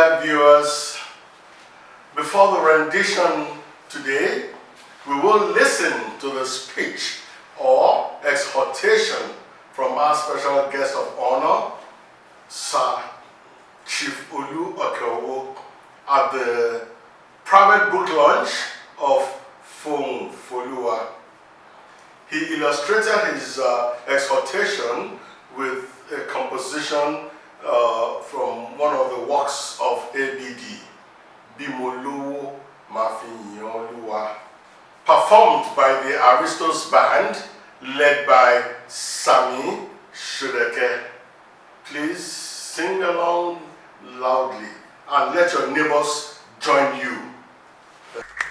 Dear viewers, before the rendition today, we will listen to the speech or exhortation from our special guest of honor, Sir Chief ULU OKEOWO, at the private book launch of Folua. He illustrated his exhortation with a composition from one of the works of ABD, Bimo, Lowo, performed by the Aristos band led by Sami Shudeke. Please sing along loudly and let your neighbors join you.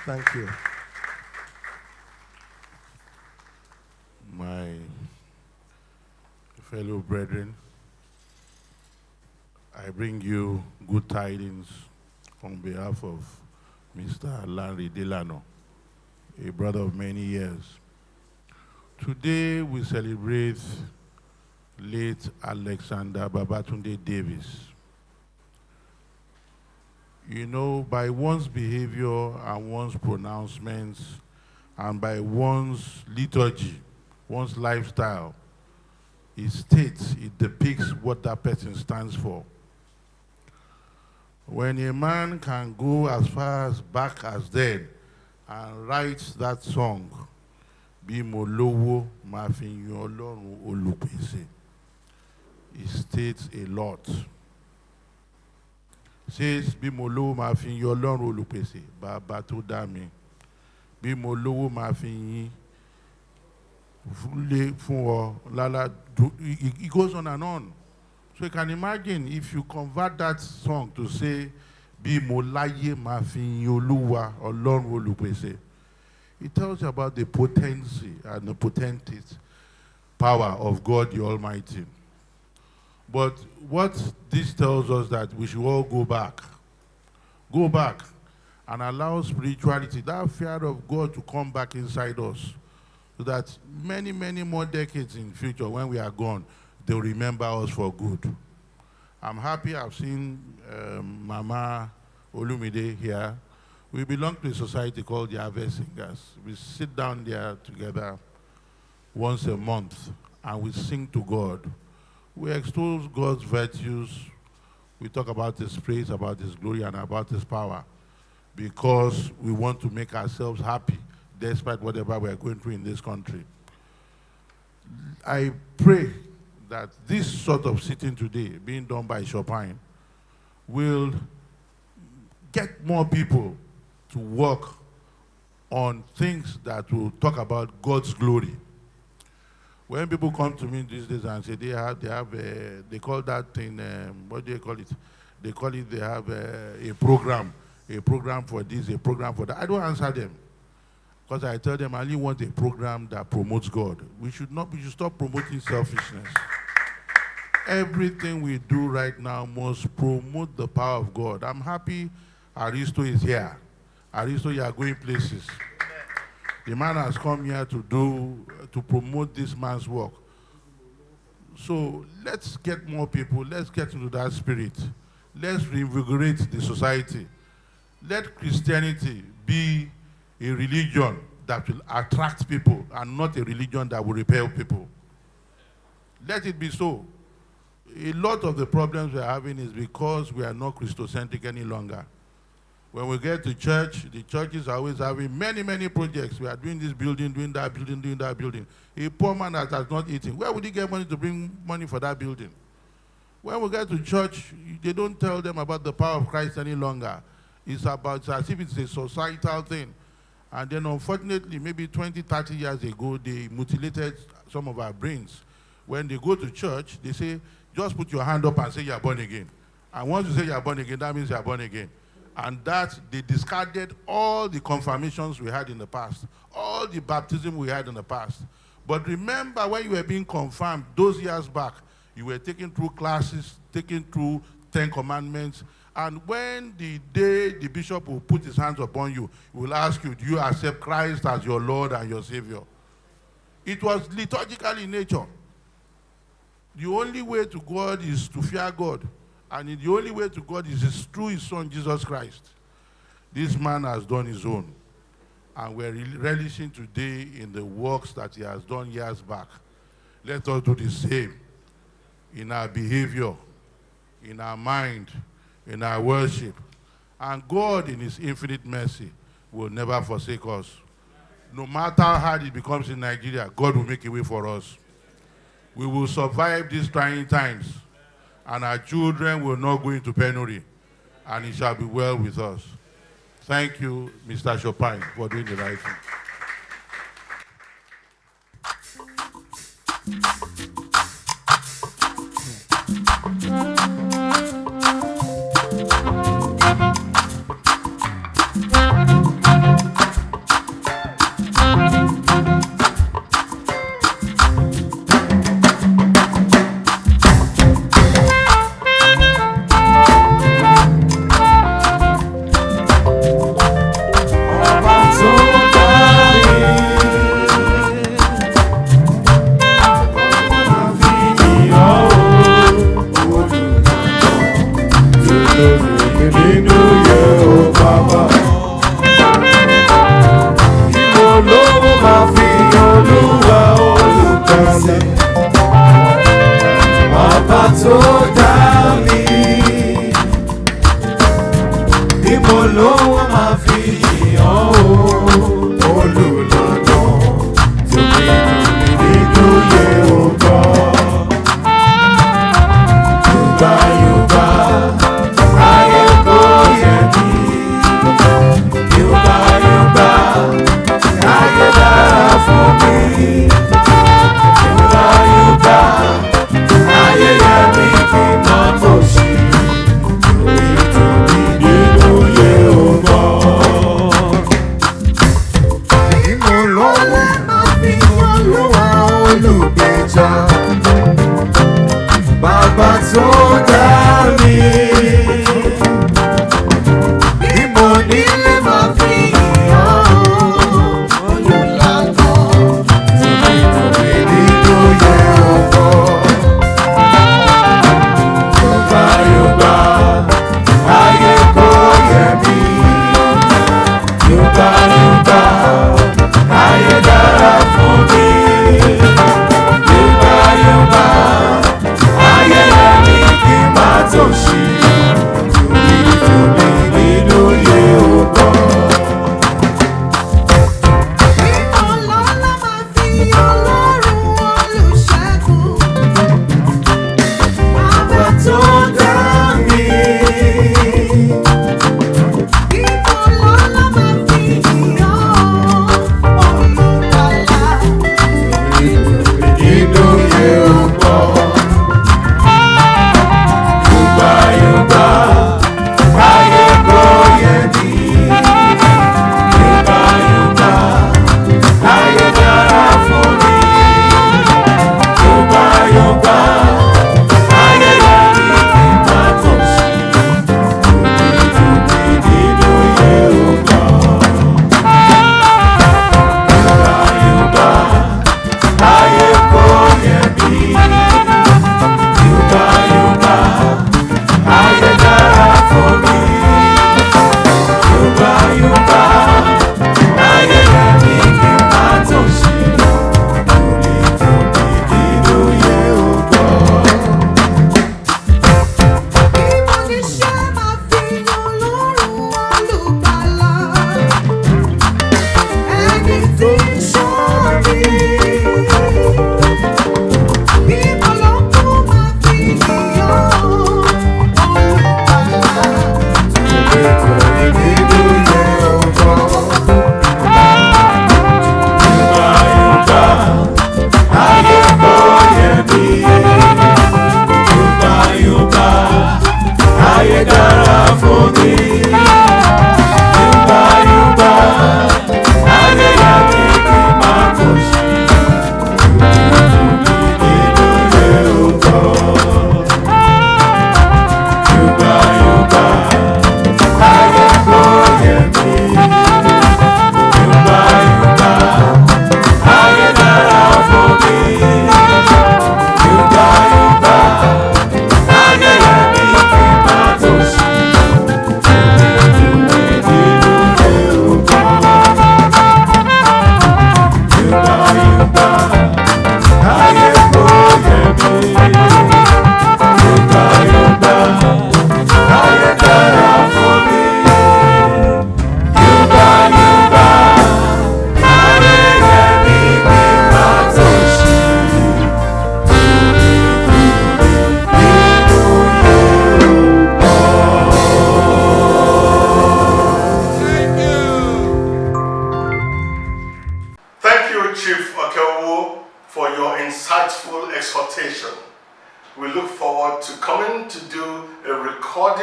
Thank you. My fellow brethren, I bring you good tidings on behalf of Mr. Larry Delano, a brother of many years. Today we celebrate late Alexander Babatunde Davis. You know, by one's behavior and one's pronouncements and by one's liturgy, one's lifestyle, it states, it depicts what that person stands for. When a man can go as far as back as then and write that song, Bimo Lowo ma fi yin Ọlọ́run olùpèsè, it states a lot. It says, Bimo Lowo ma fi yin Ọlọ́run olùpèsè, Baba tó dá mi. Bimo Lowo ma fi yin fún ọ lálá. It goes on and on. So you can imagine if you convert that song to say, Bimo láyé ma fi yin Olúwa Ọlọ́run olùpèsè. It tells you about the potency and the potentate power of God the Almighty. But what this tells us that we should all go back and allow spirituality, that fear of God to come back inside us, so that many, many more decades in future, when we are gone, they'll remember us for good. I'm happy I've seen Mama Olumide here. We belong to a society called the Harvest Singers. We sit down there together once a month and we sing to God. We extol God's virtues. We talk about His praise, about His glory, and about His power, because we want to make ourselves happy despite whatever we're going through in this country. I pray that this sort of sitting today, being done by Chopin, will get more people to work on things that will talk about God's glory. When people come to me these days and say they call that thing, what do they call it? They have a program for this, a program for that. I don't answer them, because I tell them I only want a program that promotes God. We should stop promoting selfishness. Everything we do right now must promote the power of God. I'm happy Aristos is here. Aristos, you are going places. The man has come here to promote this man's work. So let's get more people, let's get into that spirit. Let's reinvigorate the society. Let Christianity be a religion that will attract people and not a religion that will repel people. Let it be so. A lot of the problems we're having is because we are not Christocentric any longer. When we get to church, the churches are always having many, many projects. We are doing this building, doing that building, doing that building. A poor man that has not eaten, where would he get money to bring money for that building? When we get to church, they don't tell them about the power of Christ any longer. It's as if it's a societal thing. And then unfortunately, maybe 20, 30 years ago, they mutilated some of our brains. When they go to church, they say, just put your hand up and say you're born again. And once you say you're born again, that means you're born again. And that they discarded all the confirmations we had in the past, all the baptism we had in the past. But remember, when you were being confirmed those years back, you were taken through classes, taken through 10 commandments, and when the day the bishop will put his hands upon you, he will ask you, do you accept Christ as your Lord and your Savior? It was liturgical in nature. The only way to God is to fear God. And the only way to God is through his son, Jesus Christ. This man has done his own. And we're relishing today in the works that he has done years back. Let us do the same in our behavior, in our mind, in our worship. And God, in his infinite mercy, will never forsake us. No matter how hard it becomes in Nigeria, God will make a way for us. We will survive these trying times, and our children will not go into penury, and it shall be well with us. Thank you, Mr. Chopin, for doing the right thing.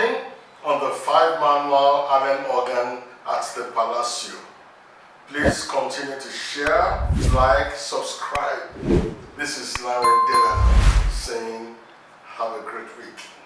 recording on the 5 manual Amen organ at the Palacio. Please continue to share, like, subscribe. This is Larry Dillon saying, have a great week.